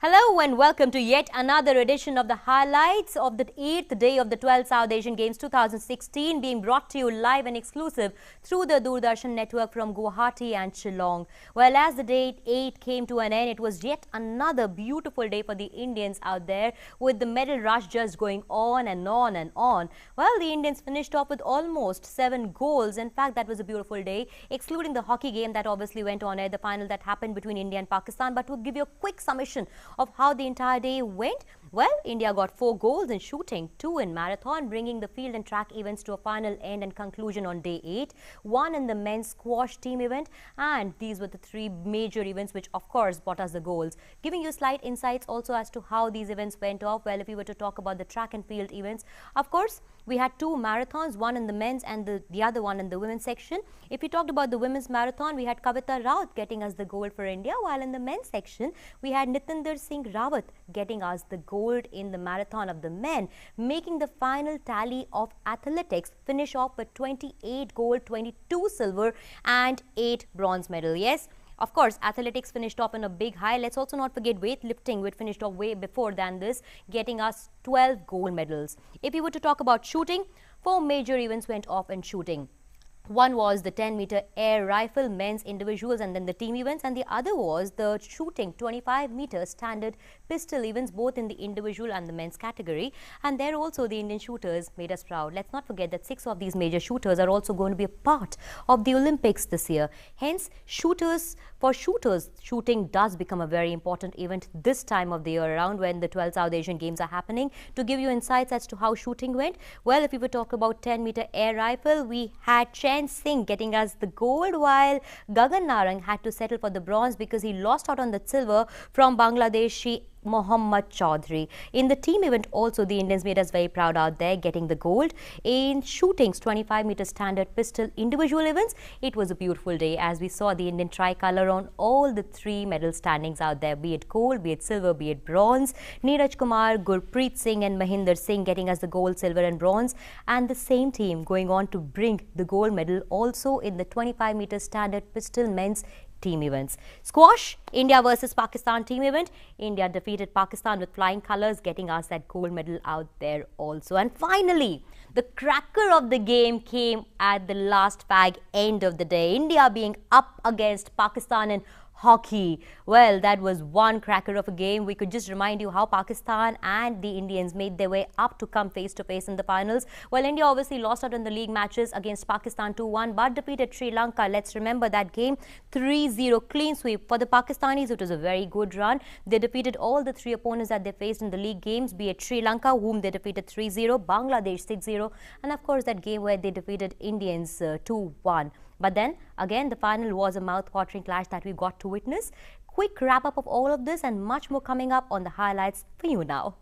Hello and welcome to yet another edition of the highlights of the 8th day of the 12th South Asian Games 2016, being brought to you live and exclusive through the Doordarshan network from Guwahati and Shillong. Well, as the day 8 came to an end, it was yet another beautiful day for the Indians out there, with the medal rush just going on and on and on. Well, the Indians finished off with almost 7 goals. In fact, that was a beautiful day, excluding the hockey game that obviously went on at the final that happened between India and Pakistan. But to give you a quick summation of how the entire day went, well, India got 4 goals in shooting, 2 in marathon, bringing the field and track events to a final end and conclusion on day 8, 1 in the men's squash team event, and these were the 3 major events which of course brought us the goals. Giving you slight insights also as to how these events went off. Well, if we were to talk about the track and field events, of course we had 2 marathons, one in the men's and the other one in the women's section. If we talked about the women's marathon, we had Kavita Raut getting us the gold for India, while in the men's section we had Nitinder Singh Rawat getting us the gold in the marathon of the men, making the final tally of athletics finish off with 28 gold, 22 silver and 8 bronze medal. Yes, of course, athletics finished off in a big high. Let's also not forget weightlifting, which finished off way before than this, getting us 12 gold medals. If we were to talk about shooting, 4 major events went off in shooting. One was the 10-meter air rifle men's individuals and then the team events, and the other was the shooting 25-meter standard pistol events, both in the individual and the men's category. And there also the Indian shooters made us proud. Let's not forget that 6 of these major shooters are also going to be a part of the Olympics this year. Hence, for shooters, shooting does become a very important event this time of the year around when the 12 South Asian Games are happening. To give you insights as to how shooting went, well, if we were to talk about 10-meter air rifle, we had Chen Singh getting us the gold, while Gagan Narang had to settle for the bronze because he lost out on the silver from Bangladeshi Mohammad Chaudhry. In the team event also, the Indians made us very proud out there, getting the gold. In shooting's 25-meter standard pistol individual events, it was a beautiful day as we saw the Indian tricolour on all the 3 medal standings out there, be it gold, be it silver, be it bronze. Neeraj Kumar, Gurpreet Singh and Mahinder Singh getting us the gold, silver and bronze, and the same team going on to bring the gold medal also in the 25-meter standard pistol men's team events. Squash, India versus Pakistan team event. India defeated Pakistan with flying colours, getting us that gold medal out there also. And finally, the cracker of the game came at the last fag end of the day. India being up against Pakistan in hockey. Well, that was one cracker of a game. We could just remind you how Pakistan and the Indians made their way up to come face to face in the finals. Well, India obviously lost out in the league matches against Pakistan 2-1, but defeated Sri Lanka. Let's remember that game, 3-0 clean sweep for the Pakistanis. It was a very good run. They defeated all the 3 opponents that they faced in the league games, be it Sri Lanka, whom they defeated 3-0, Bangladesh 6-0, and of course that game where they defeated Indians 2-1. But then again, the final was a mouth-watering clash that we got to witness. Quick wrap-up of all of this and much more coming up on the highlights for you now.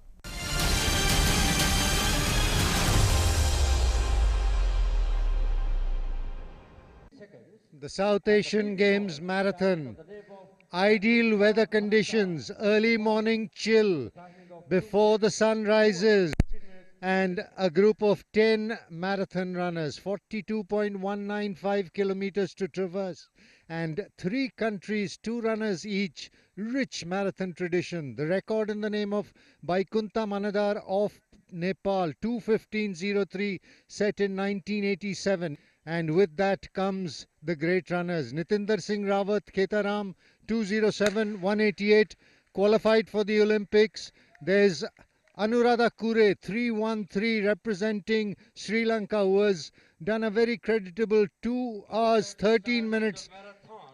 The South Asian Games Marathon. Ideal weather conditions, early morning chill before the sun rises, and a group of 10 marathon runners, 42.195 kilometers to traverse, and 3 countries, 2 runners each. Rich marathon tradition. The record in the name of Baikunta Manadar of Nepal, 2:15:03, set in 1987. And with that comes the great runners. Nitinder Singh Rawat, Ketaram, 2:07:188, qualified for the Olympics. There's Anuradha Kure, 3:13, representing Sri Lanka, who has done a very creditable 2 hours 13 minutes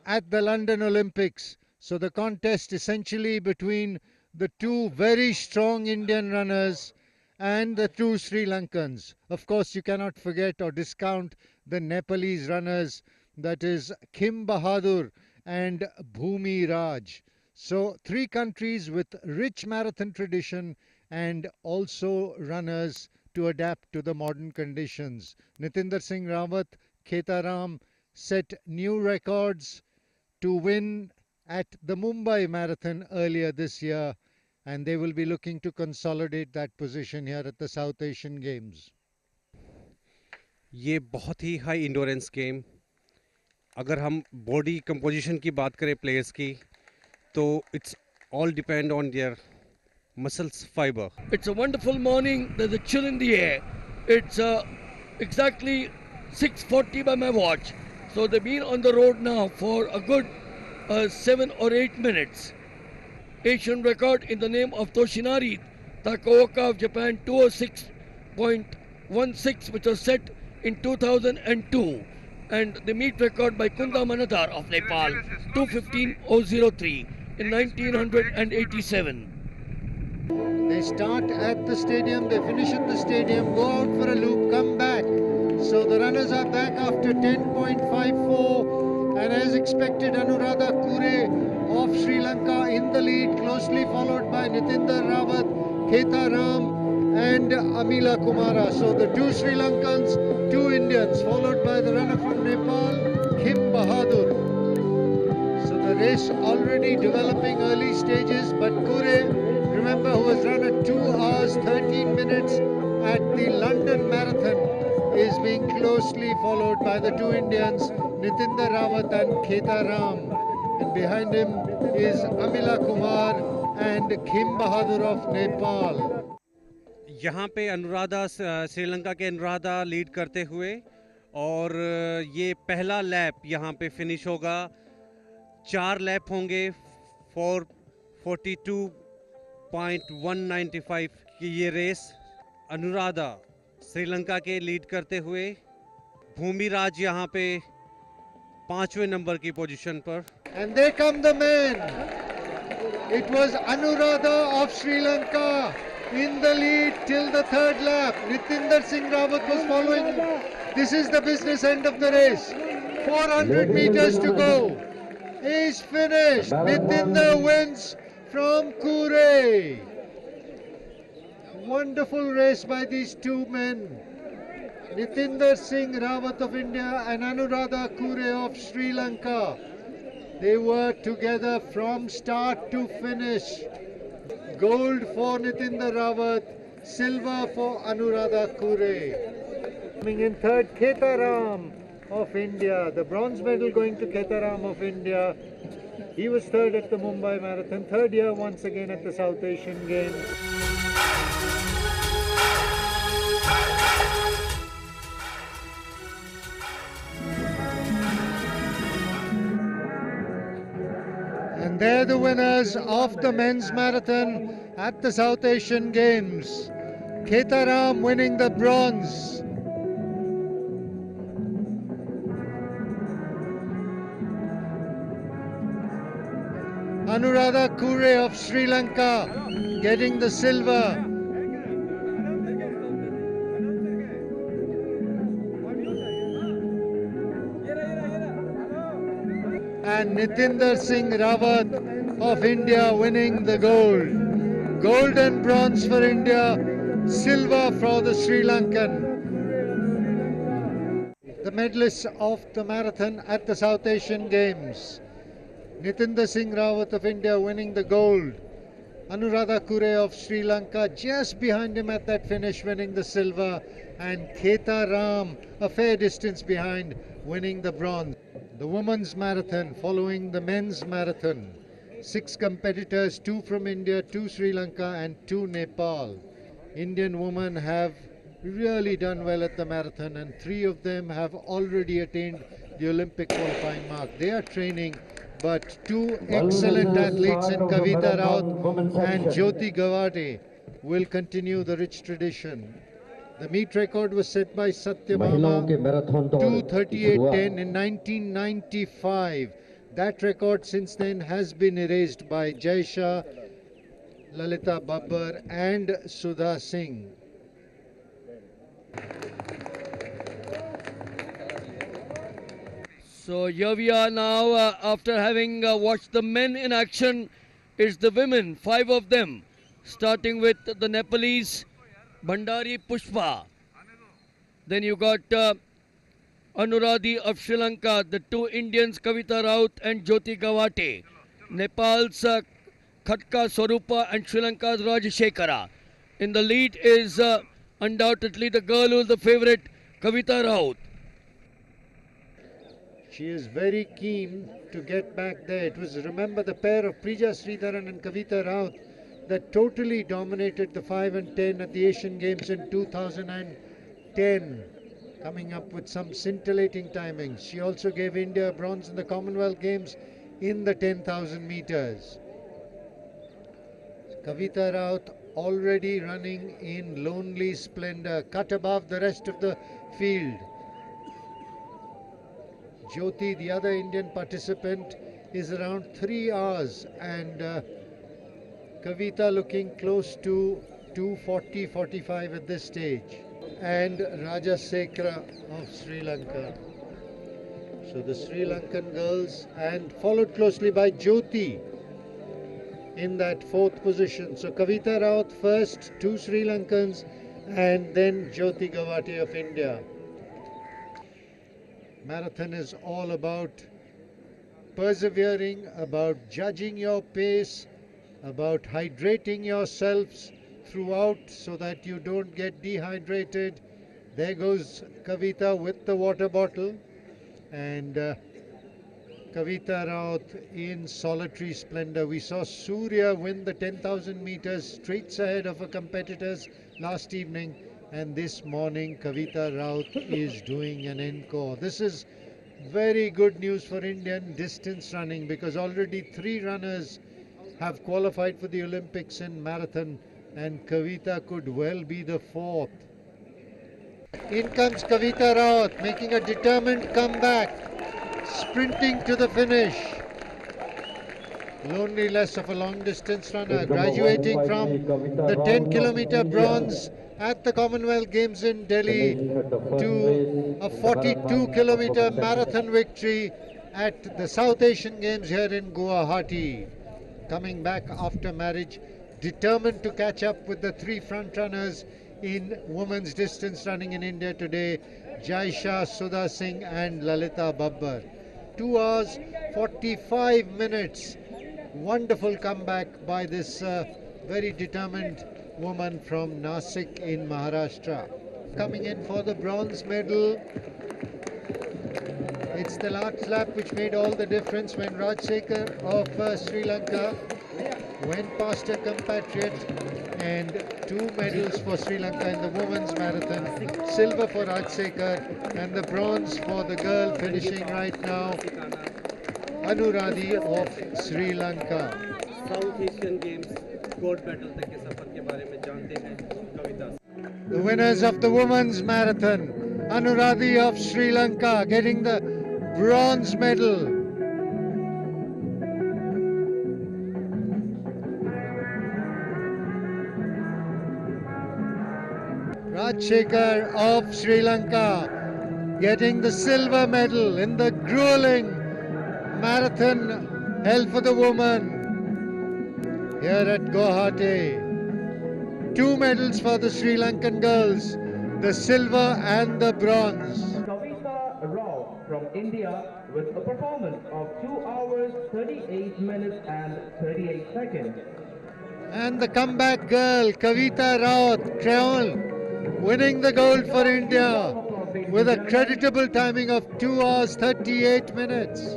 at the London Olympics. So the contest essentially between the 2 very strong Indian runners and the 2 Sri Lankans. Of course, you cannot forget or discount the Nepalese runners, that is Kim Bahadur and Bhumi Raj. So 3 countries with rich marathon tradition and also runners to adapt to the modern conditions. Nitinder Singh Rawat, Ketaram set new records to win at the Mumbai Marathon earlier this year, and they will be looking to consolidate that position here at the South Asian Games. ये बहुत ही high endurance game, अगर हम body composition की बात करें players की, तो it's all depend on their muscles fiber. It's a wonderful morning. There's a chill in the air. It's exactly 6:40 by my watch. So they've been on the road now for a good 7 or 8 minutes. Asian record in the name of Toshinari Takaoka of Japan, 206.16, which was set in 2002. And the meet record by Kunda Manatar of Nepal, 2:15.003 in 1987. They start at the stadium, they finish at the stadium, go out for a loop, come back. So the runners are back after 10.54, and as expected, Anuradha Kure of Sri Lanka in the lead, closely followed by Nitinder Rawat, Keta Ram and Amila Kumara. So the two Sri Lankans, two Indians, followed by the runner from Nepal, Kim Bahadur. So the race already developing early stages, but Kure, remember, who has run at 2 hours 13 minutes at the London Marathon, is being closely followed by the two Indians, Nitinder Rawat and Keta Ram. And behind him is Amila Kumar and Kim Bahadur of Nepal. यहाँ पे अनुराधा श्रीलंका के Anuradha lead करते हुए, और ये पहला lap यहाँ पे फिनिश होगा. 4 लैप होंगे 442.195 की ये रेस. अनुराधा श्रीलंका के लीड करते हुए, भूमि राज यहाँ पे 5वें नंबर की पोजीशन पर. And there come the men. It was Anuradha of Sri Lanka in the lead till the 3rd lap. Nitinder Singh Rawat was following. This is the business end of the race. 400 meters to go. Is finished. Nitinder wins from Kure. Wonderful race by these two men. Nitinder Singh Rawat of India and Anuradha Kure of Sri Lanka. They were together from start to finish. Gold for Nitinder Rawat, silver for Anuradha Kure. Coming in 3rd, Keta Ram of India. The bronze medal going to Keta Ram of India. He was 3rd at the Mumbai Marathon, 3rd year once again at the South Asian Games. And they're the winners of the men's marathon at the South Asian Games. Keta Ram winning the bronze. Anuradha Kure of Sri Lanka getting the silver. And Nitinder Singh Rawat of India winning the gold. Gold and bronze for India, silver for the Sri Lankan. The medalists of the marathon at the South Asian Games. Nitinder Singh Rawat of India winning the gold. Anuradha Kure of Sri Lanka just behind him at that finish winning the silver. And Keta Ram a fair distance behind winning the bronze. The women's marathon following the men's marathon. 6 competitors, 2 from India, 2 Sri Lanka and 2 Nepal. Indian women have really done well at the marathon, and 3 of them have already attained the Olympic qualifying mark. They are training, but 2 excellent athletes in Kavita Raut and Jyoti Gawade will continue the rich tradition. The meet record was set by Satyabhama 2:38.10 in 1995. That record since then has been erased by Jaisha, Lalita Babbar and Sudha Singh. So here we are now, after having watched the men in action. It's the women, 5 of them, starting with the Nepalese Bhandari Pushpa. Then you got Anuradhi of Sri Lanka, the 2 Indians Kavita Raut and Jyoti Gawate, Nepal's Khatka Swarupa and Sri Lanka's Rajashekara. In the lead is undoubtedly the girl who is the favorite, Kavita Raut. She is very keen to get back there. It was, remember, the pair of Prija Sridharan and Kavita Raut that totally dominated the 5 and 10 at the Asian Games in 2010, coming up with some scintillating timings. She also gave India bronze in the Commonwealth Games in the 10,000 meters. Kavita Raut already running in lonely splendor, cut above the rest of the field. Jyoti, the other Indian participant, is around 3 hours, and Kavita looking close to 2:40-45 at this stage. And Rajasekara of Sri Lanka. So the Sri Lankan girls, and followed closely by Jyoti in that 4th position. So Kavita Raut first, 2 Sri Lankans, and then Jyoti Gawate of India. Marathon is all about persevering, about judging your pace, about hydrating yourselves throughout so that you don't get dehydrated. There goes Kavita with the water bottle, and Kavita Raut in solitary splendor. We saw Surya win the 10,000 meters straight ahead of her competitors last evening, and this morning Kavita Raut is doing an encore. This is very good news for Indian distance running, because already 3 runners have qualified for the Olympics in marathon, and Kavita could well be the 4th. In comes Kavita Raut, making a determined comeback, sprinting to the finish. Lonely less of a long distance runner, graduating from the 10-kilometer bronze at the Commonwealth Games in Delhi to a 42-kilometer marathon victory at the South Asian Games here in Guwahati. Coming back after marriage, determined to catch up with the 3 front runners in women's distance running in India today, Jaisha, Sudha Singh and Lalita Babbar. 2 hours 45 minutes. Wonderful comeback by this very determined woman from Nasik in Maharashtra. Coming in for the bronze medal. It's the last lap which made all the difference when Rajsekar of Sri Lanka went past her compatriot, and 2 medals for Sri Lanka in the women's marathon. Silver for Rajsekar and the bronze for the girl finishing right now, Anuradhi of Sri Lanka. South Asian Games gold medal तक के सफर के बारे में जानते हैं कविता. The winners of the women's marathon, Anuradhi of Sri Lanka getting the bronze medal. Rajsekar of Sri Lanka getting the silver medal in the grueling marathon held for the woman here at Guwahati. 2 medals for the Sri Lankan girls, the silver and the bronze. Kavita Rao from India with a performance of 2 hours, 38 minutes and 38 seconds. And the comeback girl, Kavita Raut, Creole, winning the gold for India with a creditable timing of 2 hours, 38 minutes.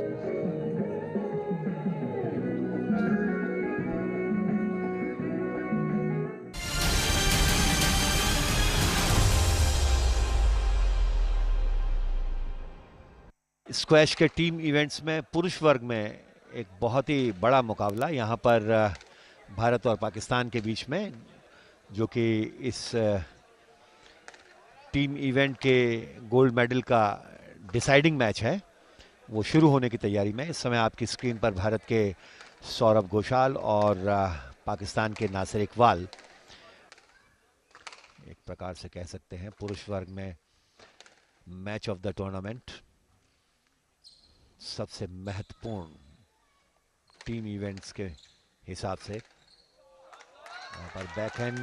Squash के team events में पुरुष वर्ग में एक बहुत ही बड़ा मुकाबला यहाँ पर भारत और पाकिस्तान के बीच में, जो कि इस टीम इवेंट के गोल्ड मेडल का डिसाइडिंग मैच है, वो शुरू होने की तैयारी में। इस समय आपकी स्क्रीन पर भारत के सौरभ घोषाल और पाकिस्तान के नासिर इकबाल, एक प्रकार से कह सकते हैं पुरुष वर्ग में मैच ऑफ द टूर्नामेंट, सबसे महत्वपूर्ण टीम इवेंट्स के हिसाब से। यहाँ पर बैकहैंड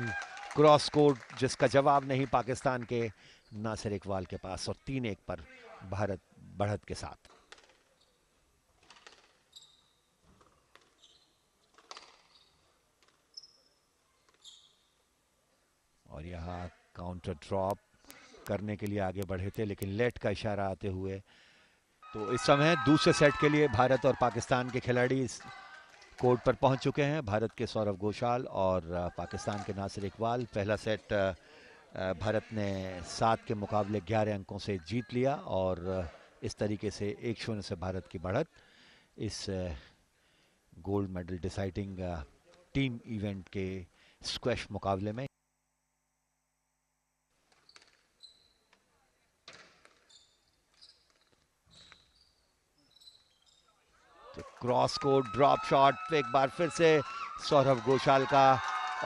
क्रॉस कोर्ट जिसका जवाब नहीं पाकिस्तान के नासिर इकबाल के पास, और 3-1 पर भारत बढ़त के साथ। और यहाँ काउंटर ड्रॉप करने के लिए आगे बढ़े थे, लेकिन लेट का इशारा आते हुए तो इस समय दूसरे सेट के लिए भारत और पाकिस्तान के खिलाड़ी इस कोर्ट पर पहुंच चुके हैं। भारत के सौरव घोषाल और पाकिस्तान के नासिर इकबाल। पहला सेट भारत ने 7 के मुकाबले 11 अंकों से जीत लिया और इस तरीके से 1-0 से भारत की बढ़त इस gold medal deciding team event के स्क्वैश मुकाबले में। तो क्रॉस कोर्ट ड्रॉप शॉट एक बार फिर से सौरभ घोषाल का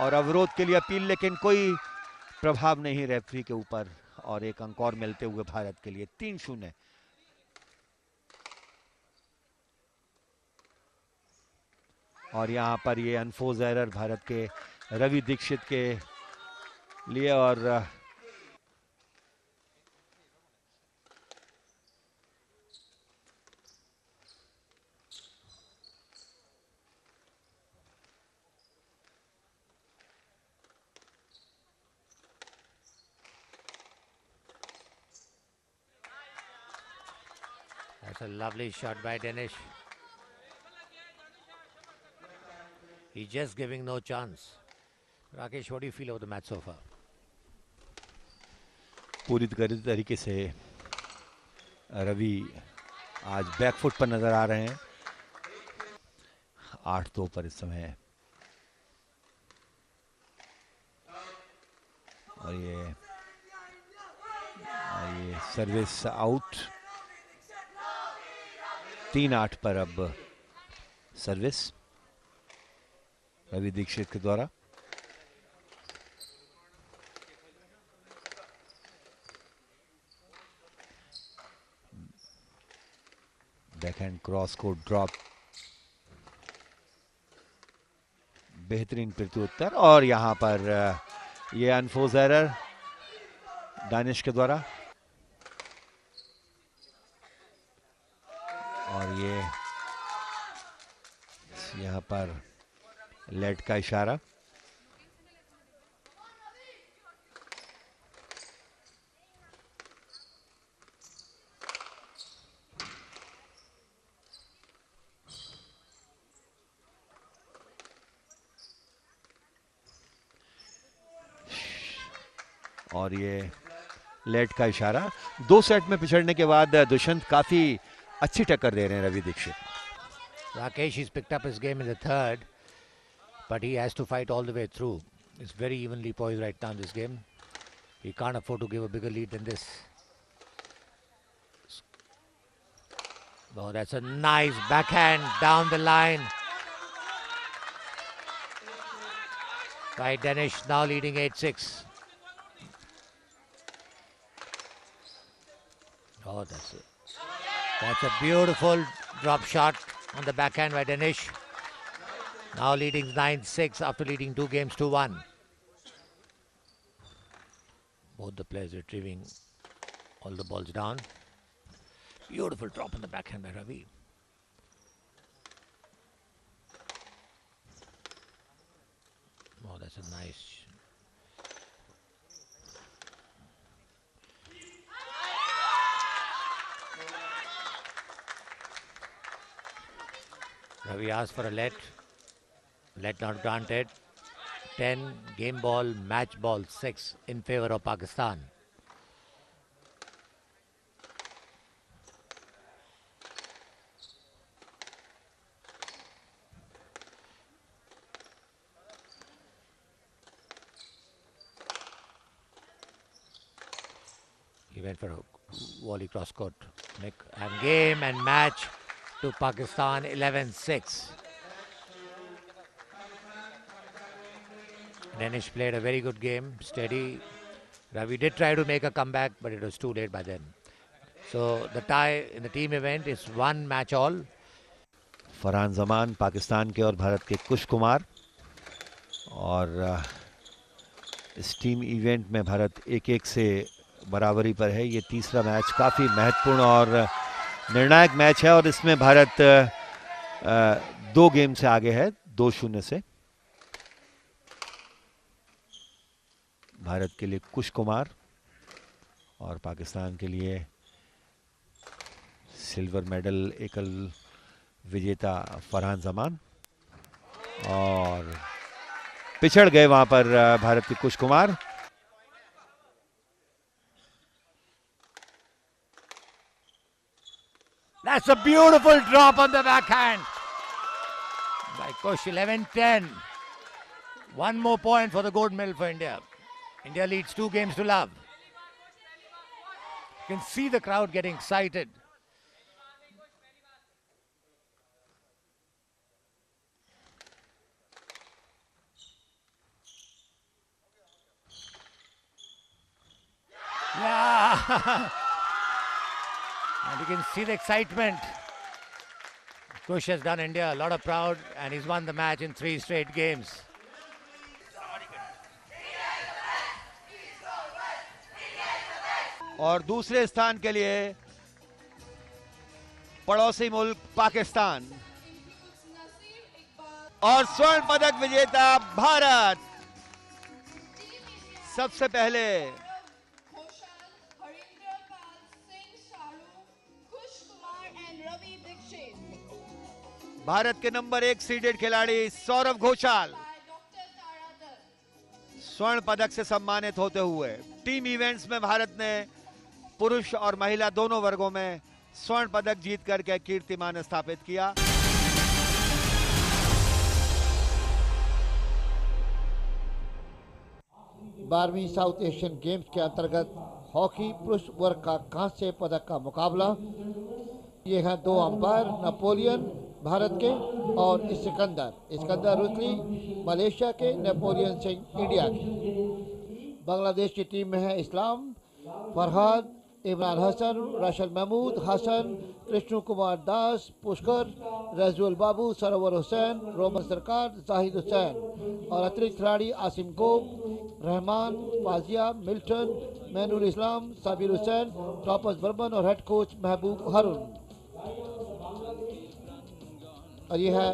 और अवरोध के लिए अपील, लेकिन कोई प्रभाव नहीं रेफरी के ऊपर और एक अंक और मिलते हुए भारत के लिए 3-0। और यहां पर ये अनफोर्स एरर भारत के रवि दीक्षित के लिए और That's a lovely shot by Danish. He's just giving no chance. Rakesh, what do you feel of the match so far? पूरी तरीके से रवि आज बैकफुट पर नजर आ रहे हैं। 8-2 पर इस समय और ये सर्विस आउट। 3-8 पर अब सर्विस रवि दीक्षित के द्वारा। बैकहैंड क्रॉस को ड्रॉप, बेहतरीन प्रत्युत्तर और यहां पर ये अनफोर्स एरर दानिश के द्वारा और ये यहां पर लेट का इशारा। और ये लेट का इशारा। 2 सेट में पिछड़ने के बाद दुष्यंत काफी अच्छी टक्कर दे रहे हैं Ravi Dixit. Rakesh, he's picked up his game in the third, but he has to fight all the way through. It's very evenly poised right now in this game. He can't afford to give a bigger lead than this. Oh, that's a nice backhand down the line by Danish, now leading 8-6. Oh, that's a beautiful drop shot on the backhand by Danish. Now leading 9-6 after leading 2 games 2-1. Both the players retrieving all the balls down. Beautiful drop on the backhand by Ravi. Oh, that's a nice. Ravi asked for a let not granted. 10 game ball, match ball 6 in favor of Pakistan. He went for a volley cross court. And game and match to Pakistan 11-6. Danish played a very good game, steady. Ravi did try to make a comeback, but it was too late by then. So the tie in the team event is 1 match all. Farhan Zaman Pakistan के और भारत के कुश कुमार। और इस team event में भारत 1-1 से बराबरी पर है। ये तीसरा मैच काफ़ी महत्वपूर्ण और निर्णायक मैच है और इसमें भारत 2 गेम से आगे है, 2-0 से। भारत के लिए कुश कुमार और पाकिस्तान के लिए सिल्वर मेडल एकल विजेता फरहान जमान, और पिछड़ गए वहां पर भारत के कुश Kumar. That's a beautiful drop on the backhand by Kush. 11-10. One more point for the gold medal for India. India leads 2 games to love. You can see the crowd getting excited. Yeah. And you can see the excitement. Kush has done India a lot of proud, and he's won the match in 3 straight games. और दूसरे स्थान के लिए पड़ोसी मुल्क पाकिस्तान, और स्वर्ण पदक विजेता भारत। सबसे पहले भारत के नंबर 1 सीडेड खिलाड़ी सौरव घोषाल स्वर्ण पदक से सम्मानित होते हुए। टीम इवेंट्स में भारत ने पुरुष और महिला दोनों वर्गों में स्वर्ण पदक जीत करके कीर्तिमान स्थापित किया। बारहवीं साउथ एशियन गेम्स के अंतर्गत हॉकी पुरुष वर्ग का कांस्य पदक का मुकाबला। ये हैं 2 अंपायर, नेपोलियन भारत के और सिकंदर रुकनी मलेशिया के, नेपोलियन सिंह इंडिया के। बांग्लादेश की टीम में है इस्लाम, फरहाद, इमरान हसन, रशल महमूद, हसन, कृष्ण कुमार दास, पुष्कर, रजूल बाबू, सरोवर हुसैन, रोमन सरकार, जाहिद हुसैन, और अतिरिक्त खिलाड़ी आसिम गोप, रहमान, फाजिया, मिल्टन, मैनुल इस्लाम, साबिर हुसैन, टॉपस बर्मन और हेड कोच महबूब हारून। और यह है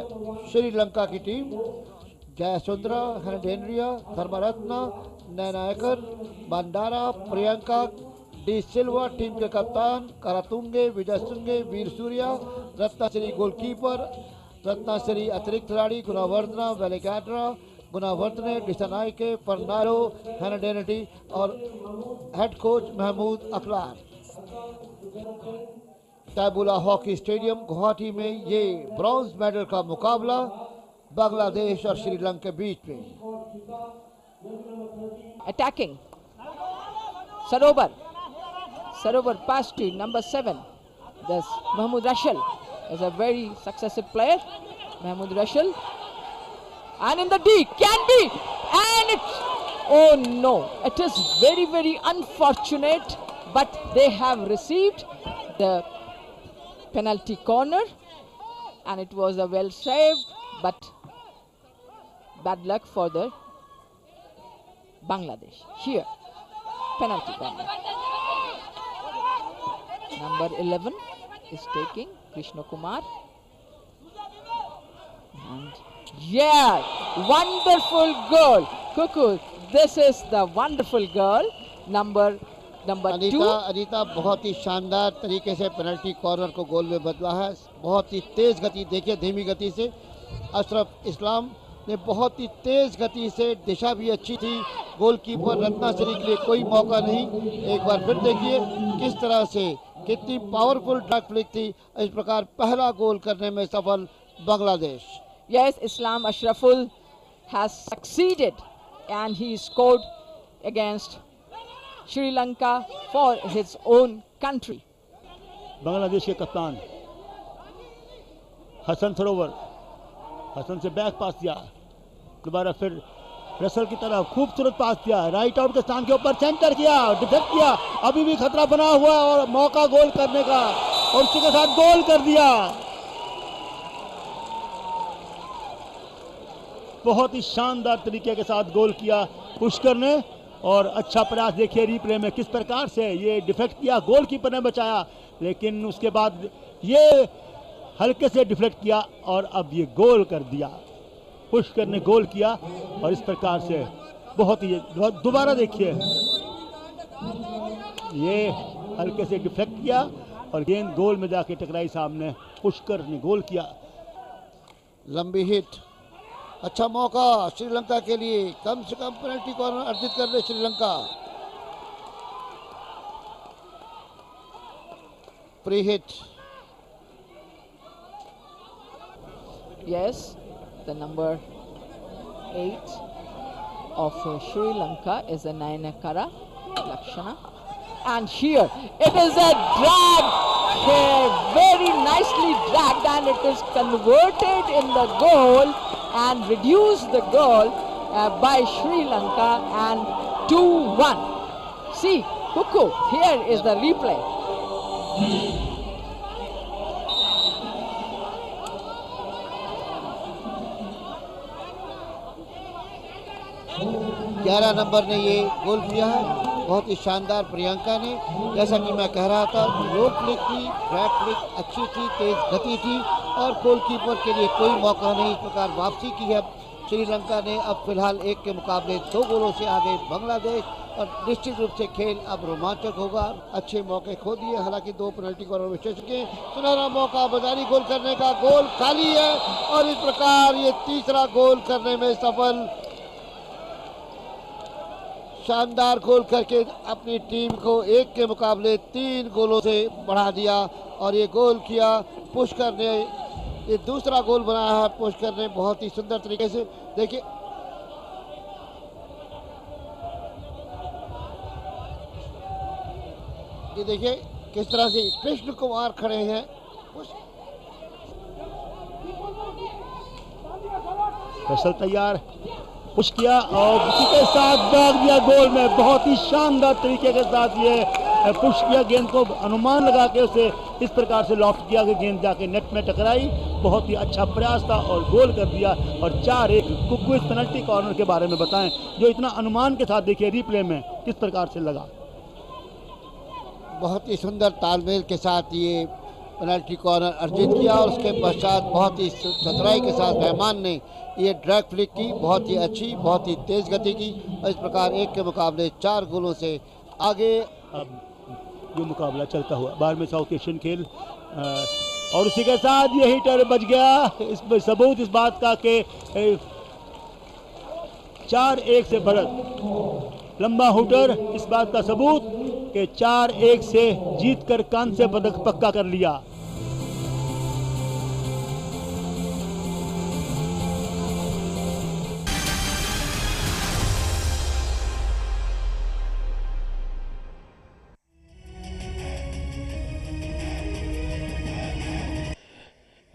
श्रीलंका की टीम। जयसुंदरा, हेनडेनरिया, धर्मरत्ना, नैनायकर, बंडारा, प्रियंका, डी सिल्वा टीम के कप्तान, करातुंगे, विजय सिंगे, वीर सूर्या, रत्नाश्री गोलकीपर, रत्नाश्री अतिरिक्त खिलाड़ी गुणावर्धना, वेलिगैड्रा, गुणावर्धने, डिसनाइके, फर्नारो, हेनडेनिटी और head coach Mahmood अखलार। तैबुला hockey stadium Guwahati में ये ब्रॉन्ज मेडल का मुकाबला बांग्लादेश और श्रीलंका के बीच में। Attacking Sarovar pass to number 7. Thus Mahmoud Rashal is a very successive player. Mahmoud Rashal, and in the D can be, and it's, oh no, it is very, very unfortunate, but they have received the penalty corner, and it was a well saved, but bad luck for the Bangladesh. Here, penalty corner. Number 11 is taking Krishna Kumar, and yeah, wonderful goal. Cuckoo, this is the wonderful goal. Number 2. Anita बहुत ही शानदार तरीके से penalty corner को गोल में बदला है। बहुत ही तेज गति, देखिए धीमी गति से अशरफ इस्लाम ने बहुत ही तेज गति से, दिशा भी अच्छी थी। गोलकीपर रत्नाश्री के लिए कोई मौका नहीं। एक बार फिर देखिए किस तरह से, कितनी पावरफुल ड्रैग फ्लिक थी। इस प्रकार पहला गोल करने में सफल Bangladesh. Yes, Islam Ashraful has succeeded and he scored against Sri Lanka for his own country. Bangladesh के कप्तान हसन सरोवर, हसन से बैक पास दिया, दोबारा फिर रसल की तरफ खूबसूरत पास दिया, राइट आउट के स्थान के ऊपर सेंटर किया, डिफेक्ट किया, अभी भी खतरा बना हुआ और मौका गोल करने का, और उसी के साथ गोल कर दिया। बहुत ही शानदार तरीके के साथ गोल किया पुष्कर ने, और अच्छा प्रयास देखिए रिप्ले में किस प्रकार से ये डिफेक्ट किया, गोलकीपर ने बचाया, लेकिन उसके बाद ये हल्के से डिफेक्ट किया और अब ये गोल कर दिया। पुष्कर ने गोल किया और इस प्रकार से बहुत ही, दोबारा देखिए ये हल्के से डिफेक्ट किया और गेंद गोल में जाके टकराई सामने, पुष्कर ने गोल किया। लंबी हिट, अच्छा मौका श्रीलंका के लिए, कम से कम पेनल्टी कॉर्नर अर्जित कर ले Sri Lanka. Pre hit, Yes, the number 8 of Sri Lanka is a Nayanakara Lakshana, and here it is a drag here, very nicely dragged, and it is converted in the goal and reduced the goal by Sri Lanka, and 2-1. See, Kuku, here is the replay. 11 number ने ये गोल किया है, बहुत ही शानदार प्रियंका ने। जैसा कि मैं कह रहा था, लो फ्लिक थी, ड्रैग फ्लिक अच्छी थी, तेज गति थी और गोलकीपर के लिए कोई मौका नहीं। इस प्रकार वापसी की है श्रीलंका ने। अब फिलहाल 1 के मुकाबले 2 गोलों से आगे बांग्लादेश, और निश्चित रूप से खेल अब रोमांचक होगा। अच्छे मौके खो दिए, हालांकि 2 पेनल्टी कॉर्नर में चुके। सुनहरा मौका बाजारी गोल करने का, गोल खाली है और इस प्रकार ये तीसरा गोल करने में सफल। शानदार गोल करके अपनी टीम को 1 के मुकाबले 3 गोलों से बढ़ा दिया और ये गोल किया पुष्कर ने। ये दूसरा गोल बनाया है पुष्कर ने बहुत ही सुंदर तरीके से। देखिए ये देखिए किस तरह से कृष्ण कुमार खड़े हैं। फसल तैयार, पुश किया और उसी के साथ दाग दिया गोल में। बहुत ही शानदार तरीके के साथ ये पुश किया, गेंद को अनुमान लगा के उसे इस प्रकार से लॉफ्ट किया कि गेंद जाके नेट में टकराई। बहुत ही अच्छा प्रयास था और गोल कर दिया। और 4-1। कुकू इस पेनल्टी कॉर्नर के बारे में बताएं, जो इतना अनुमान के साथ देखिए रिप्ले में किस प्रकार से लगा। बहुत ही सुंदर तालमेल के साथ ये पेनल्टी कॉर्नर अर्जित किया और उसके पश्चात बहुत ही चतुराई के साथ मेहमान ने ये ड्रैग फ्लिक की, बहुत ही अच्छी, बहुत ही तेज गति की। और इस प्रकार 1 के मुकाबले 4 गोलों से आगे। अब ये मुकाबला चलता हुआ 12वें साउथ एशियन खेल, और उसी के साथ ये हिटर बच गया। इस सबूत इस बात का कि 4-1 से बढ़त, लंबा हुटर इस बात का सबूत कि 4-1 से जीतकर कांस्य पदक पक्का कर लिया।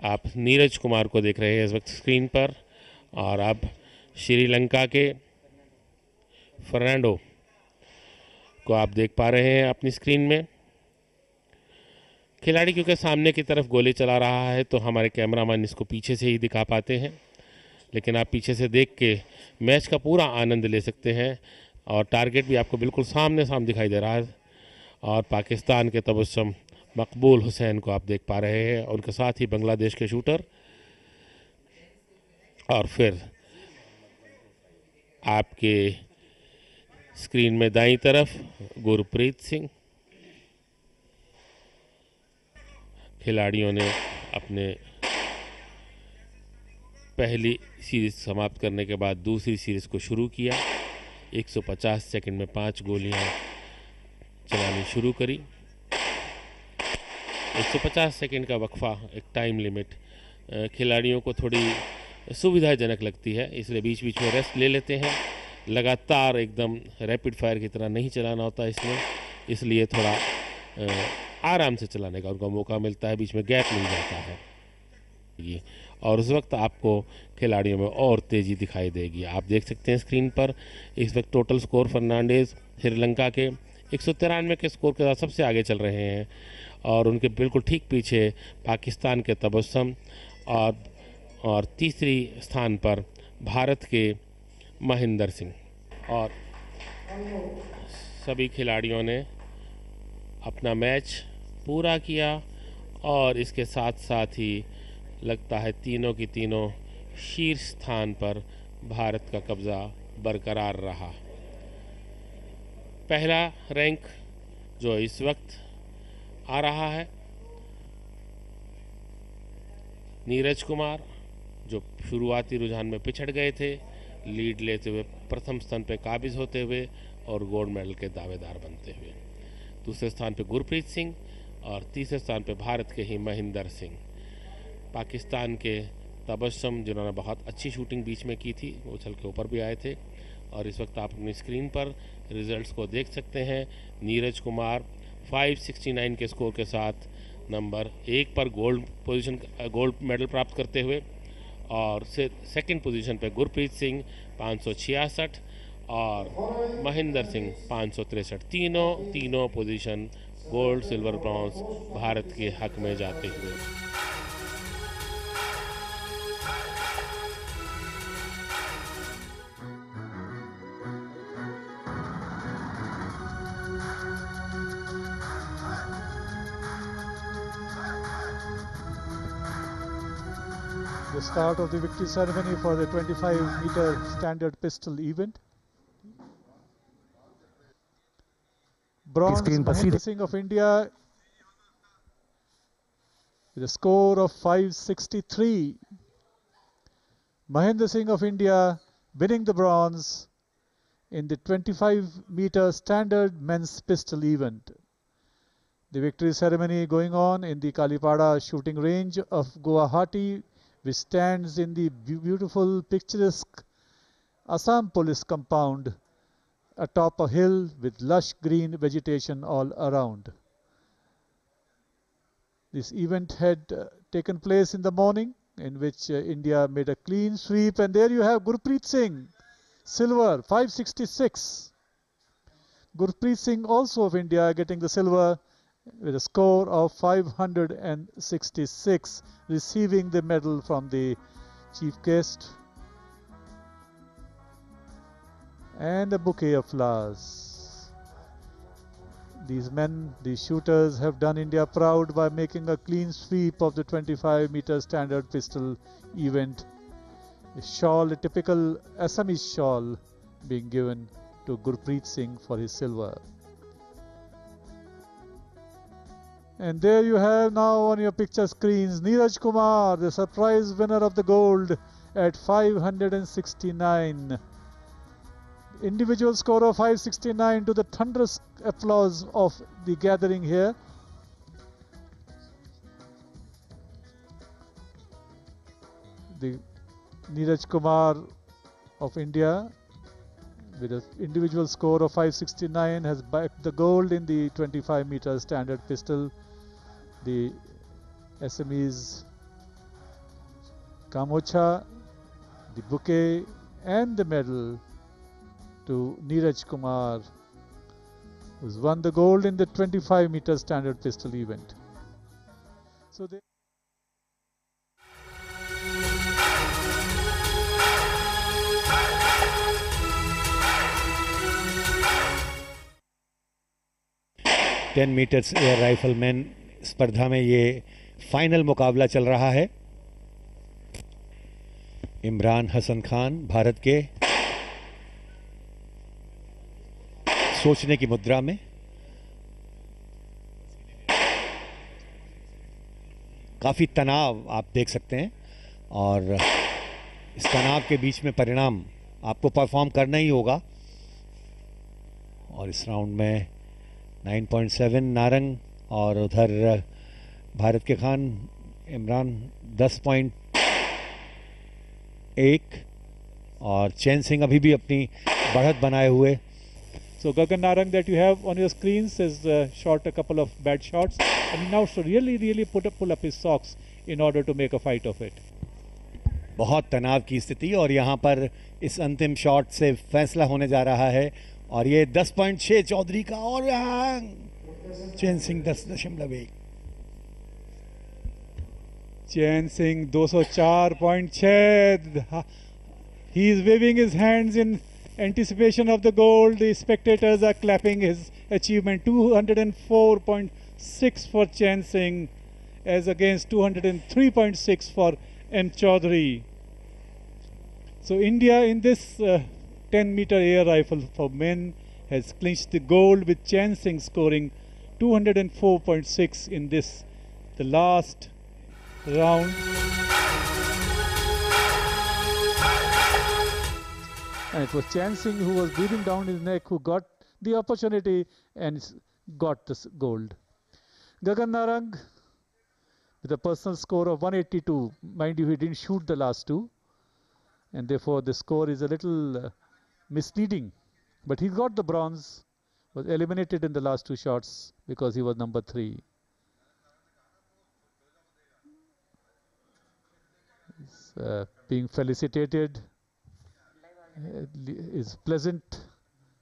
आप नीरज कुमार को देख रहे हैं इस वक्त स्क्रीन पर, और अब श्रीलंका के फर्नांडो को आप देख पा रहे हैं अपनी स्क्रीन में। खिलाड़ी क्योंकि सामने की तरफ गोली चला रहा है तो हमारे कैमरामैन इसको पीछे से ही दिखा पाते हैं, लेकिन आप पीछे से देख के मैच का पूरा आनंद ले सकते हैं। और टारगेट भी आपको बिल्कुल सामने दिखाई दे रहा है। और पाकिस्तान के तबस्सुम मकबूल हुसैन को आप देख पा रहे हैं, उनके साथ ही बांग्लादेश के शूटर, और फिर आपके स्क्रीन में दाईं तरफ गुरप्रीत सिंह। खिलाड़ियों ने अपने पहली सीरीज समाप्त करने के बाद दूसरी सीरीज को शुरू किया। 150 सेकंड में 5 गोलियां चलानी शुरू करी। 150 सेकंड का वक्फा, एक टाइम लिमिट खिलाड़ियों को थोड़ी सुविधाजनक लगती है, इसलिए बीच बीच में रेस्ट ले लेते हैं। लगातार एकदम रैपिड फायर की तरह नहीं चलाना होता इसमें, इसलिए थोड़ा आराम से चलाने का उनको मौका मिलता है, बीच में गैप मिल जाता है। और उस वक्त आपको खिलाड़ियों में और तेज़ी दिखाई देगी। आप देख सकते हैं स्क्रीन पर इस वक्त टोटल स्कोर फर्नांडीज श्रीलंका के 193 के स्कोर के साथ सबसे आगे चल रहे हैं, और उनके बिल्कुल ठीक पीछे पाकिस्तान के तबस्सुम, और तीसरी स्थान पर भारत के महेंद्र सिंह। और सभी खिलाड़ियों ने अपना मैच पूरा किया, और इसके साथ साथ ही लगता है तीनों की तीनों शीर्ष स्थान पर भारत का कब्जा बरकरार रहा। पहला रैंक जो इस वक्त आ रहा है नीरज कुमार जो शुरुआती रुझान में पिछड़ गए थे, लीड लेते हुए प्रथम स्थान पर काबिज होते हुए और गोल्ड मेडल के दावेदार बनते हुए। दूसरे स्थान पर गुरप्रीत सिंह और तीसरे स्थान पर भारत के ही महेंद्र सिंह। पाकिस्तान के तबस्सुम जिन्होंने बहुत अच्छी शूटिंग बीच में की थी, वो उछल के ऊपर भी आए थे। और इस वक्त आप अपनी स्क्रीन पर रिजल्ट्स को देख सकते हैं। नीरज कुमार 569 के स्कोर के साथ नंबर 1 पर गोल्ड मेडल प्राप्त करते हुए, और सेकंड पोजीशन पे गुरप्रीत सिंह 566 और महेंद्र सिंह 563। तीनों position gold, silver, bronze Bharat के हक में जाते हुए। The start of the victory ceremony for the 25-meter standard pistol event. Bronze, Mahendra Singh of India with a score of 563. Mahendra Singh of India winning the bronze in the 25-meter standard men's pistol event. The victory ceremony going on in the Kalipada shooting range of Guwahati, which stands in the beautiful, picturesque Assam Police compound atop a hill with lush green vegetation all around. This event had taken place in the morning, in which India made a clean sweep, and there you have Gurpreet Singh, silver, 566. Gurpreet Singh also of India getting the silver with a score of 566, receiving the medal from the chief guest and a bouquet of flowers. These men, these shooters, have done India proud by making a clean sweep of the 25-meter standard pistol event. A shawl, a typical Assamese shawl, being given to Gurpreet Singh for his silver. And there you have now on your picture screens Neeraj Kumar, the surprise winner of the gold at 569. Individual score of 569 to the thunderous applause of the gathering here. The Neeraj Kumar of India with an individual score of 569 has backed the gold in the 25-meter standard pistol. The Assamese Kamocha, the bouquet and the medal to Neeraj Kumar, who's won the gold in the 25-meter standard pistol event. So they 10 meters air rifleman स्पर्धा में ये final मुकाबला चल रहा है। इमरान हसन खान भारत के सोचने की मुद्रा में, काफी तनाव आप देख सकते हैं और इस तनाव के बीच में परिणाम आपको परफॉर्म करना ही होगा। और इस राउंड में 9.7 नारंग और उधर भारत के खान इमरान 10.1 और चैन सिंह अभी भी अपनी बढ़त बनाए हुए। So Gagan Narang that you have on your screens has shot a couple of bad shots and he now should really pull up his socks in order to make a fight of it. बहुत तनाव की स्थिति और यहाँ पर इस अंतिम shot से फैसला होने जा रहा है और ये 10.6 चौधरी का और चैन सिंह 10.1। चैन Singh 204.6। He is waving his hands in anticipation of the gold. The spectators are clapping his achievement. 204.6 for Chand Singh as against 203.6 for M. Chaudhary. So India in this 10-meter air rifle for men has clinched the gold with Chand Singh scoring 204.6 in this, the last round. And it was Chan Singh, who was breathing down his neck, who got the opportunity and got this gold. Gagan Narang with a personal score of 182. Mind you, he didn't shoot the last two, and therefore the score is a little misleading. But he got the bronze, was eliminated in the last two shots because he was number 3. He's being felicitated. His pleasant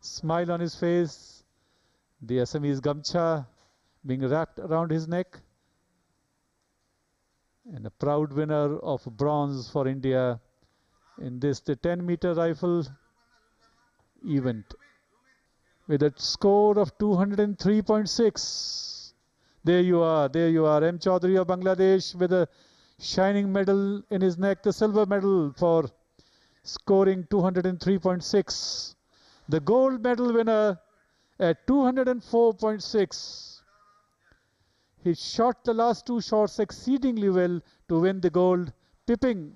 smile on his face, the Assamese gamcha being wrapped around his neck, and a proud winner of bronze for India in this, the 10-meter rifle event, with a score of 203.6. There you are, M. Chaudhary of Bangladesh with a shining medal in his neck, the silver medal for scoring 203.6. The gold medal winner at 204.6. He shot the last two shots exceedingly well to win the gold, pipping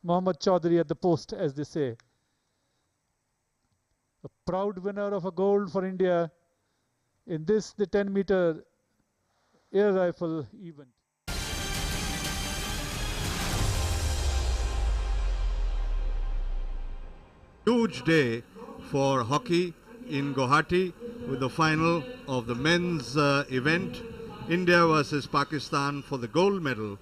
Mohammad Chaudhary at the post, as they say. A proud winner of a gold for India in this, the 10-meter air rifle event. Huge day for hockey in Guwahati with the final of the men's event, India versus Pakistan for the gold medal,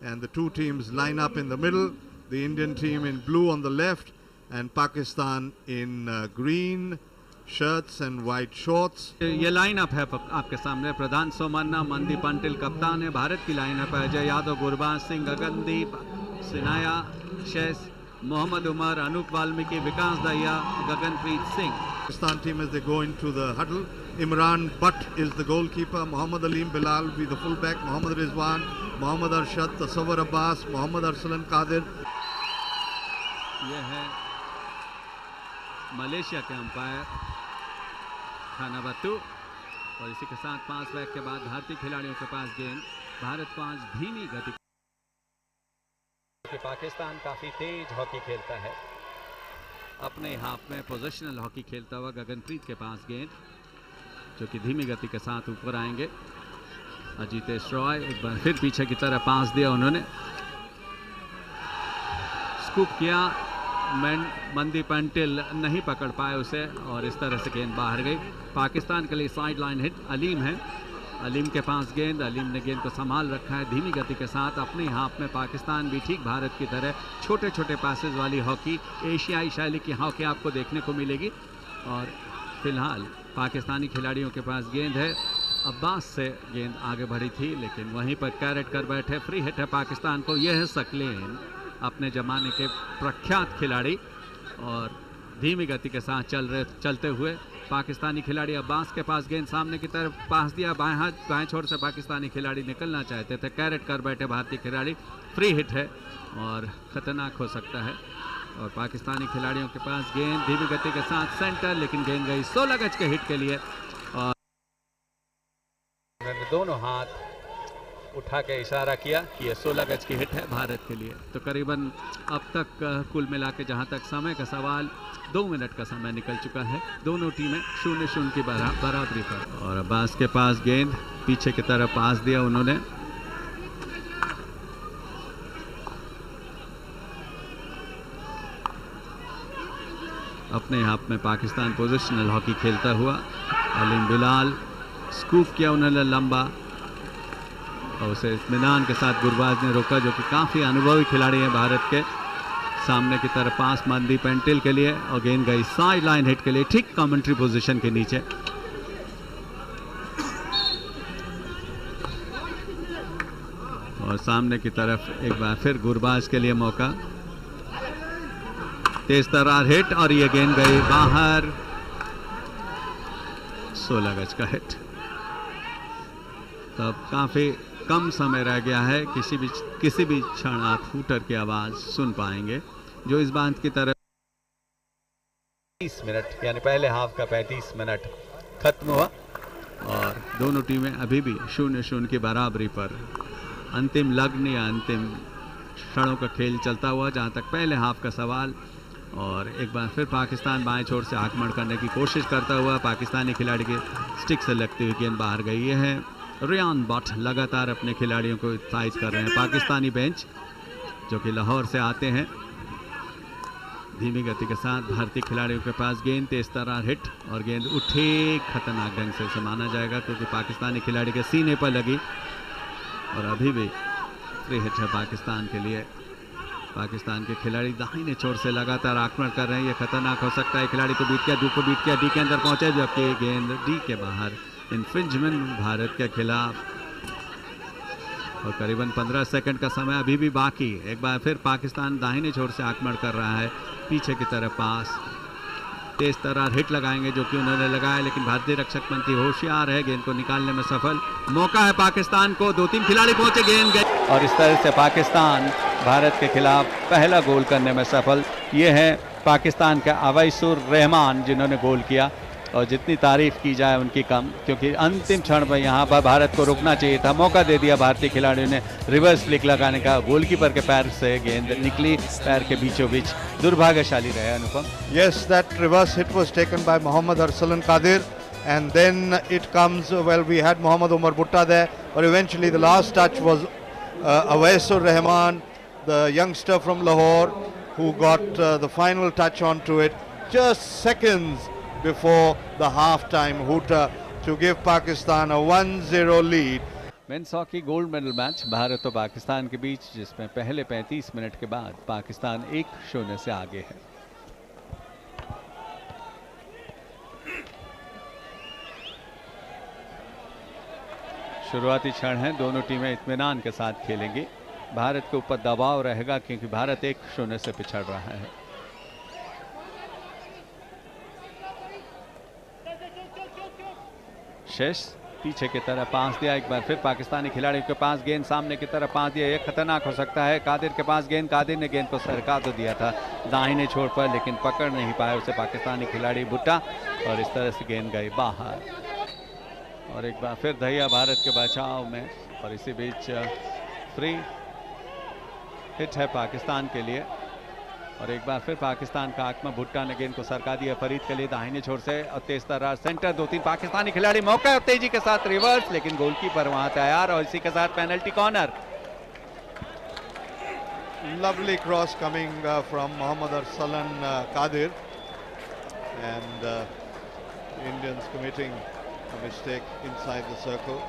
and the two teams line up in the middle, the Indian team in blue on the left and Pakistan in green shirts and white shorts. ये lineup है आपके सामने। प्रधान Somanna, Mandeep until कप्तान है। भारत की lineup है अजय यादव, गुरबाज सिंह, गगनदीप, सिनाया, शेष, Mohammad Umar, Anup Valmiki, Vikas Daya, Gaganpreet Singh. Pakistan team as they go into the huddle. Imran Butt is the goalkeeper. Muhammad Aleem Bilal will be the fullback. Muhammad Rizwan, Muhammad Arshad, Tasawwur Abbas, Muhammad Arsalan Qadir. ये है Malaysia के umpire खाना बत्तू, और इसी के साथ 5 back के बाद भारतीय खिलाड़ियों के पास गेंद। भारत को आज धीमी गति। पाकिस्तान काफी तेज हॉकी खेलता है, अपने हाफ में पोजिशनल हॉकी खेलता हुआ गगनप्रीत के पास गेंद, जो कि धीमी गति के साथ ऊपर आएंगे। अजीतेश रॉय एक बार फिर पीछे की तरफ पास दिया उन्होंने, स्कूप किया, मनदीप अंटिल नहीं पकड़ पाए उसे, और इस तरह से गेंद बाहर गई। पाकिस्तान के लिए साइड लाइन हिट अलीम है, अलीम के पास गेंद, अलीम ने गेंद को संभाल रखा है धीमी गति के साथ अपने हाफ में। पाकिस्तान भी ठीक भारत की तरह छोटे छोटे पासेस वाली हॉकी, एशियाई शैली की हॉकी आपको देखने को मिलेगी। और फिलहाल पाकिस्तानी खिलाड़ियों के पास गेंद है, अब्बास से गेंद आगे बढ़ी थी लेकिन वहीं पर कैरेट कर बैठे। फ्री हिट है पाकिस्तान को। यह है सकलेन, अपने ज़माने के प्रख्यात खिलाड़ी, और धीमी गति के साथ चलते हुए पाकिस्तानी खिलाड़ी। अब्बास के पास गेंद सामने की तरफ पास दिया, बाएं हाथ बाएं छोर से पाकिस्तानी खिलाड़ी निकलना चाहते थे, कैरेट कर बैठे भारतीय खिलाड़ी। फ्री हिट है और ख़तरनाक हो सकता है। और पाकिस्तानी खिलाड़ियों के पास गेंद धीमी गति के साथ सेंटर, लेकिन गेंद गई 16 गज के हिट के लिए, और मैंने दोनों हाथ उठा के इशारा किया कि ये 16 गज की हिट है भारत के लिए। तो करीबन अब तक कुल मिला के जहाँ तक समय का सवाल, 2 मिनट का समय निकल चुका है। दोनों टीमें 0-0 की बराबरी पर। और अब्बास के पास गेंद पीछे की तरफ पास दिया उन्होंने, अपने हाफ में पाकिस्तान पोजिशनल हॉकी खेलता हुआ। अलीम बिलाल स्कूप किया उन्होंने लंबा, और उसे इत्मीनान के साथ गुरबाज ने रोका, जो कि काफ़ी अनुभवी खिलाड़ी हैं भारत के। सामने की तरफ पास मनदीप अंटिल के लिए, और गेंद गई साइड लाइन हिट के लिए, ठीक कमेंट्री पोजीशन के नीचे। और सामने की तरफ एक बार फिर गुरबाज के लिए मौका, तेज तरार हिट, और ये गेंद गई बाहर, 16 गज का हिट। तब काफ़ी कम समय रह गया है, किसी भी क्षण आप हूटर की आवाज़ सुन पाएंगे, जो इस बात की तरफ 30 मिनट यानी पहले हाफ का 35 मिनट खत्म हुआ, और दोनों टीमें अभी भी 0-0 की बराबरी पर। अंतिम लग्न या अंतिम क्षणों का खेल चलता हुआ। जहां तक पहले हाफ का सवाल, और एक बार फिर पाकिस्तान बाएं छोर से आक्रमण करने की कोशिश करता हुआ पाकिस्तानी खिलाड़ी के स्टिक से लगती हुई गेंद बाहर गई। ये है रियान बट लगातार अपने खिलाड़ियों को उत्साहित कर रहे हैं। पाकिस्तानी बेंच जो कि लाहौर से आते हैं, धीमी गति के साथ भारतीय खिलाड़ियों के पास गेंद, तेज तर्रार हिट और गेंद उठे खतरनाक ढंग से इसे माना जाएगा क्योंकि पाकिस्तानी खिलाड़ी के सीने पर लगी और अभी भी फ्री हिट है पाकिस्तान के लिए। पाकिस्तान के खिलाड़ी दाहिने छोर से लगातार आक्रमण कर रहे हैं, ये खतरनाक हो सकता है। खिलाड़ी को बीट किया, डी को बीट किया, डी के अंदर पहुंचे जबकि गेंद डी के बाहर। इन्फ्रिंजमेंट भारत के खिलाफ और करीबन 15 सेकंड का समय अभी भी बाकी। एक बार फिर पाकिस्तान दाहिने छोर से आक्रमण कर रहा है, पीछे की तरफ पास, तेज तर्रार हिट लगाएंगे जो कि उन्होंने लगाया, लेकिन भारतीय रक्षक मंत्री होशियार है, गेंद को निकालने में सफल। मौका है पाकिस्तान को, 2-3 खिलाड़ी पहुंचे, गेंद गई और इस तरह से पाकिस्तान भारत के खिलाफ पहला गोल करने में सफल। ये है पाकिस्तान का अवैसुर रहमान जिन्होंने गोल किया और जितनी तारीफ की जाए उनकी कम, क्योंकि अंतिम क्षण पर यहाँ पर भारत को रुकना चाहिए था। मौका दे दिया भारतीय खिलाड़ियों ने रिवर्स फ्लिक लगाने का, गोलकीपर के पैर से गेंद निकली, पैर के बीचों बीच। दुर्भाग्यशाली रहे अनुपम। Yes, that reverse hit was taken by Mohammad Arsalan Qadir, and then it comes, well, we had Mohammad Omar Butta there, but eventually the last touch was Awaisur Rahman, the youngster from Lahore, who got the final touch onto it just seconds before the half-time hooter to give Pakistan a 1-0 lead. Men's hockey gold medal match Bharat और पाकिस्तान के बीच, जिसमें पहले 35 minute के बाद पाकिस्तान 1-0 से आगे है। शुरुआती क्षण है, दोनों टीमें इत्मीनान के साथ खेलेंगी। भारत के ऊपर दबाव रहेगा क्योंकि भारत 1-0 से पिछड़ रहा है। शेष पीछे की तरफ पास दिया, एक बार फिर पाकिस्तानी खिलाड़ियों के पास गेंद, सामने की तरफ पास दिया, ये खतरनाक हो सकता है। कादिर के पास गेंद, कादिर ने गेंद को सरका तो दिया था दाहिने छोर पर, लेकिन पकड़ नहीं पाया उसे पाकिस्तानी खिलाड़ी भुट्टा और इस तरह से गेंद गई बाहर। और एक बार फिर दहिया भारत के बचाव में और इसी बीच फ्री हिट है पाकिस्तान के लिए। और एक बार फिर पाकिस्तान का आक्रमण, भुट्टा ने गेंद को सरका दिया फरीद के लिए दाहिने छोर से और तेज तर्रार सेंटर, 2-3 पाकिस्तानी खिलाड़ी, मौका और तेजी के साथ रिवर्स, लेकिन गोलकीपर वहां तैयार और इसी के साथ penalty corner. Lovely cross coming from Mohammad Arsalan Qadir, and Indians committing a mistake inside the circle.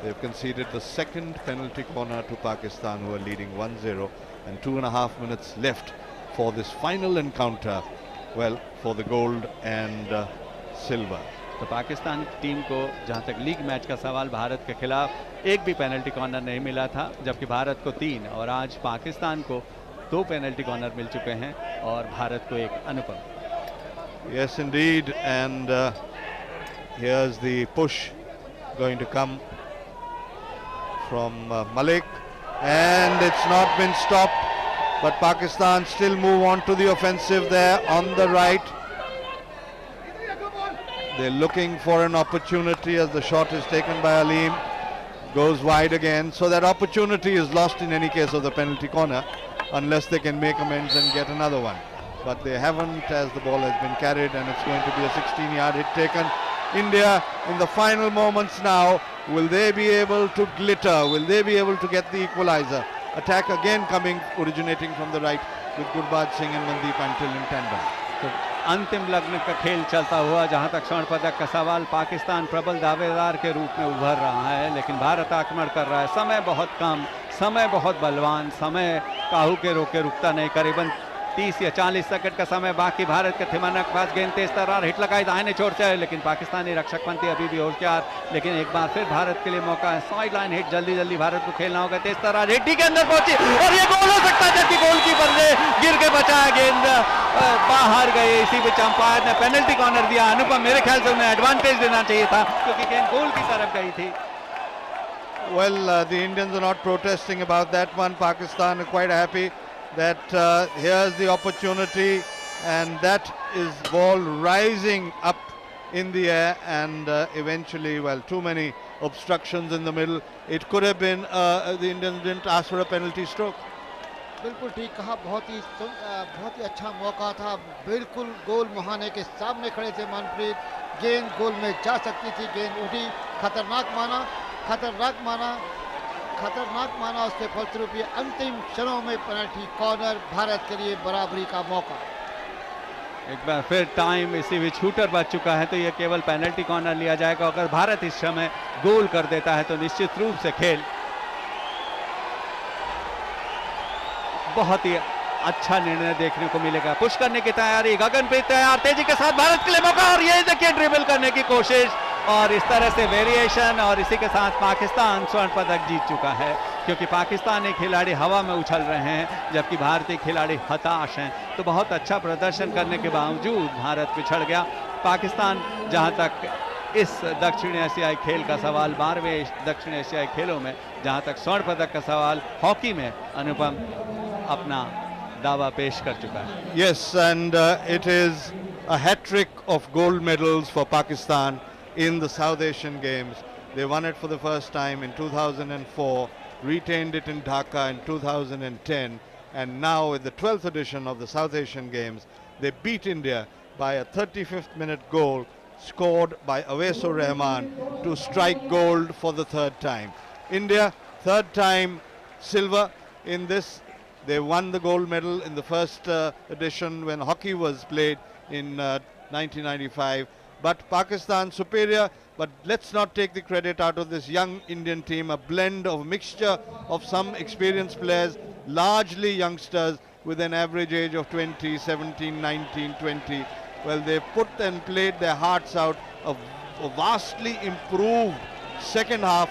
They've conceded the second penalty corner to Pakistan, who are leading 1-0, and 2.5 minutes left for this final encounter, well, for the gold and silver. तो Pakistan team को जहां तक league match का सवाल, भारत के खिलाफ एक भी पेनल्टी कॉर्नर नहीं मिला था, जबकि भारत को 3 और आज पाकिस्तान को 2 पेनल्टी कॉर्नर मिल चुके हैं और भारत को 1। अनुपम। Yes, indeed, and here's the push going to come from Malik, and it's not been stopped. But Pakistan still move on to the offensive there on the right. They're looking for an opportunity as the shot is taken by Aleem. Goes wide again. So that opportunity is lost in any case of the penalty corner, unless they can make amends and get another one. But they haven't, as the ball has been carried, and it's going to be a 16-yard hit taken. India in the final moments now. Will they be able to glitter? Will they be able to get the equalizer? Attack again coming, originating from the right with Gurbaz Singh and Mandeep Antil in tandem. तो अंतिम लग्न का खेल चलता हुआ, जहां तक स्वर्ण पदक का सवाल, पाकिस्तान प्रबल दावेदार के रूप में उभर रहा है, लेकिन भारत आक्रमण कर रहा है। समय बहुत कम, समय बहुत बलवान, समय काहू के रोके रुकता नहीं। करीबन 30 या 40 सेकंड का समय बाकी। भारत के थिमाना के पास गेंद, तेज तर्रार हिट लगाई दाहिने छोर से, लेकिन पाकिस्तानी रक्षक पंथी अभी भी होशियार। लेकिन एक बार फिर भारत के लिए मौका है, साइड लाइन हिट, जल्दी जल्दी भारत को खेलना होगा। तेज तर्रार हिट के अंदर पहुंची और ये गोल हो सकता है, जबकि गोलकीपर ने गिर के बचाया, गेंद बाहर गई। इसी बीच अंपायर ने पेनल्टी कॉर्नर दिया। अनुपम, मेरे ख्याल से उन्हें एडवांटेज देना चाहिए था क्योंकि गेंद गोल की तरफ गई थी। Well, the Indians are not protesting about that one. Pakistan are quite happy that here's the opportunity, and that is ball rising up in the air, and eventually, well, too many obstructions in the middle. It could have been the Indians didn't ask for a penalty stroke. बिल्कुल ठीक कहा, बहुत ही अच्छा मौका था, बिल्कुल गोल मुहाने के सामने खड़े थे मनप्रीत, गेंद गोल में जा सकती थी, गेंद उठी, खतरनाक माना, उसके फलस्वरूप ये अंतिम क्षणों में पेनल्टी कॉर्नर, भारत के लिए बराबरी का मौका। एक बार फिर टाइम इसी भी शूटर बच चुका है, तो ये केवल पेनल्टी कॉर्नर लिया जाएगा। अगर भारत इस समय गोल कर देता है तो निश्चित रूप से खेल बहुत ही अच्छा निर्णय देखने को मिलेगा। पुश करने की तैयारी, गगनप्रीत तैयार, तेजी के साथ भारत के लिए मौका, और ये देखिए ड्रिबल करने की कोशिश, और इस तरह से वेरिएशन, और इसी के साथ पाकिस्तान स्वर्ण पदक जीत चुका है, क्योंकि पाकिस्तानी खिलाड़ी हवा में उछल रहे हैं जबकि भारतीय खिलाड़ी हताश हैं। तो बहुत अच्छा प्रदर्शन करने के बावजूद भारत पिछड़ गया। पाकिस्तान जहां तक इस दक्षिण एशियाई खेल का सवाल, 12वें दक्षिण एशियाई खेलों में जहां तक स्वर्ण पदक का सवाल, हॉकी में अनुपम अपना दावा पेश कर चुका है। Yes, and it is a hat-trick of gold medals for Pakistan in the South Asian Games. They won it for the first time in 2004, retained it in Dhaka in 2010, and now with the 12th edition of the South Asian Games, they beat India by a 35th minute goal scored by Awais Rahman to strike gold for the third time. India, third time silver in this. They won the gold medal in the first edition when hockey was played in 1995. But Pakistan superior, but let's not take the credit out of this young Indian team, a blend of mixture of some experienced players, largely youngsters with an average age of 20, 17, 19, 20. Well, they put and played their hearts out, a vastly improved second half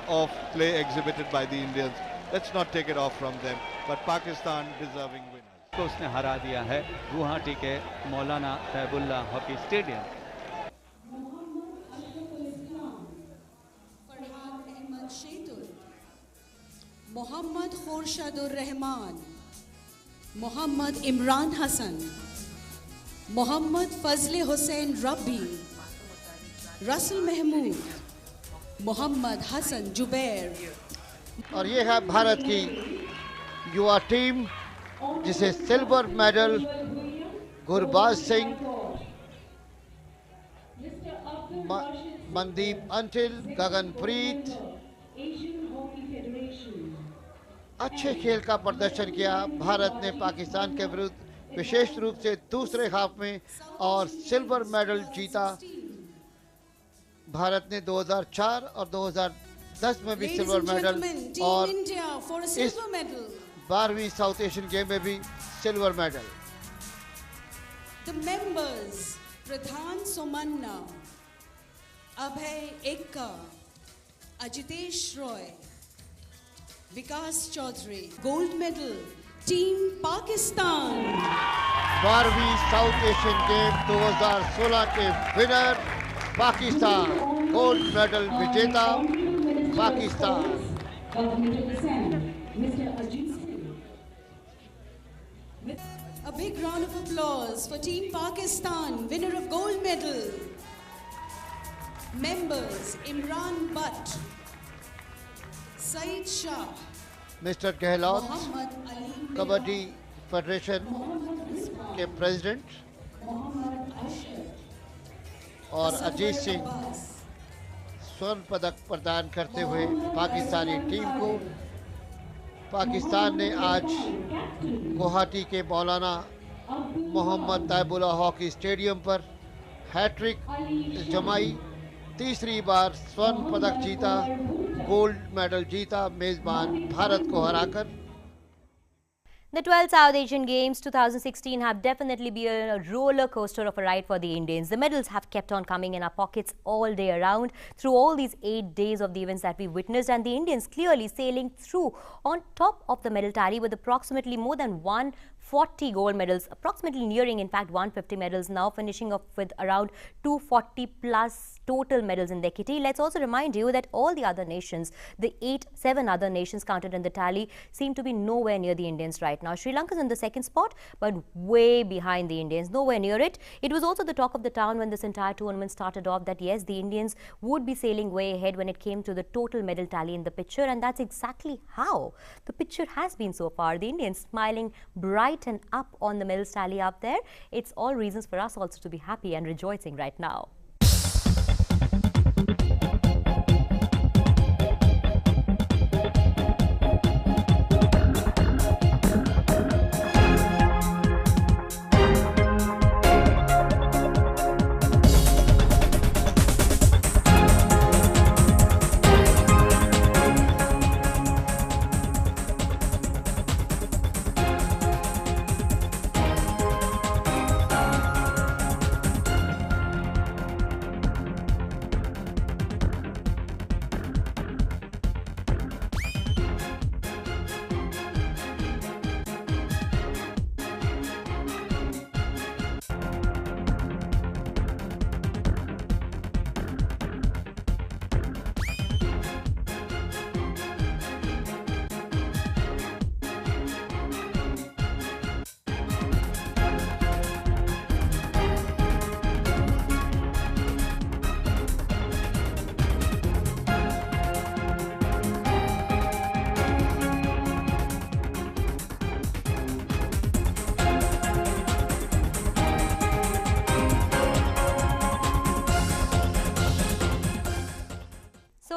of play exhibited by the Indians. Let's not take it off from them, but Pakistan deserving winners. तो उसने हरा दिया है गुवाहाटी के मौलाना तैबुल्ला hockey stadium. Mohammad खुर्शदुर Rahman, Mohammad Imran Hasan, Mohammad फजले हुसैन रब्बी, Russell Mahmood, Mohammad Hasan Zubair. और ये है भारत की युवा टीम जिसे silver medal Gurbaz Singh, Mandeep until, Gaganpreet अच्छे खेल का प्रदर्शन किया। भारत ने पाकिस्तान के विरुद्ध विशेष रूप से दूसरे हाफ में और सिल्वर मेडल जीता। भारत ने 2004 और 2010 में भी सिल्वर मेडल और इस 12वीं साउथ एशियन गेम में भी silver medal. The members Pradhan Somanna, Abhay Ekka, Ajitesh Roy, Vikas Chaudhary. Gold medal team Pakistan. 12वीं साउथ एशियन गेम 2016 के विनर पाकिस्तान, गोल्ड मेडल विजेता Pakistan. A big round of applause for Team Pakistan, winner of gold medal. Members Imran Butt, Saeed Shah, mister Gehlot, kabaddi federation के president, और अजीत सिंह स्वर्ण पदक प्रदान करते हुए पाकिस्तानी टीम को। पाकिस्तान ने आज गुवाहाटी के मौलाना मोहम्मद तैबुल्ला हॉकी स्टेडियम पर हैट्रिक जमाई, तीसरी बार स्वर्ण पदक जीता, गोल्ड मेडल जीता मेजबान भारत को हराकर। The 12th South Asian Games 2016 have definitely been a roller coaster of a ride for the Indians. The medals have kept on coming in our pockets all day around through all these 8 days of the events that we witnessed, and the Indians clearly sailing through on top of the medal tally with approximately more than 1 40 gold medals, approximately nearing in fact 150 medals now, finishing off with around 240 plus total medals in their kitty. Let's also remind you that all the other nations, the 7 other nations counted in the tally, seem to be nowhere near the Indians right now. Sri Lanka is in the second spot, but way behind the Indians, nowhere near it. It was also the talk of the town when this entire tournament started off that yes, the Indians would be sailing way ahead when it came to the total medal tally in the picture, and that's exactly how the picture has been so far. The Indians smiling bright and up on the medal tally up there. It's all reasons for us also to be happy and rejoicing right now.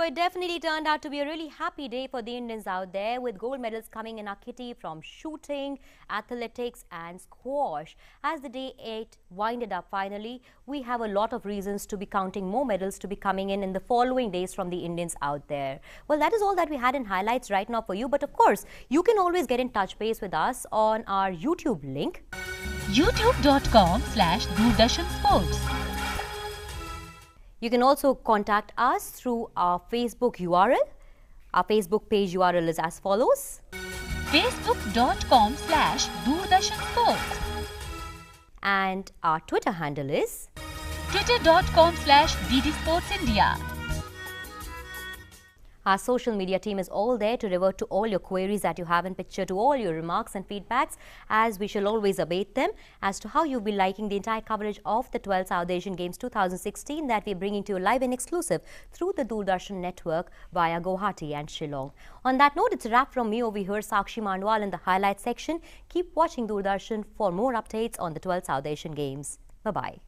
It definitely turned out to be a really happy day for the Indians out there, with gold medals coming in our kitty from shooting, athletics and squash. As the day 8 winded up finally, we have a lot of reasons to be counting more medals to be coming in the following days from the Indians out there. Well, that is all that we had in highlights right now for you, but of course, you can always get in touch base with us on our YouTube link, youtube.com/Doordarshan Sports. You can also contact us through our Facebook URL. Our Facebook page URL is as follows: facebook.com/Doordarshan Sports. And our Twitter handle is twitter.com/DD Sports India. Our social media team is all there to revert to all your queries that you have in picture, to all your remarks and feedbacks, as we shall always abate them as to how you'll be liking the entire coverage of the 12th South Asian Games 2016 that we're bringing to you live and exclusive through the Doordarshan network via Guwahati and Shillong. On that note, it's a wrap from me over here, Sakshi Mandwal, in the highlights section. Keep watching Doordarshan for more updates on the 12th South Asian Games. Bye-bye.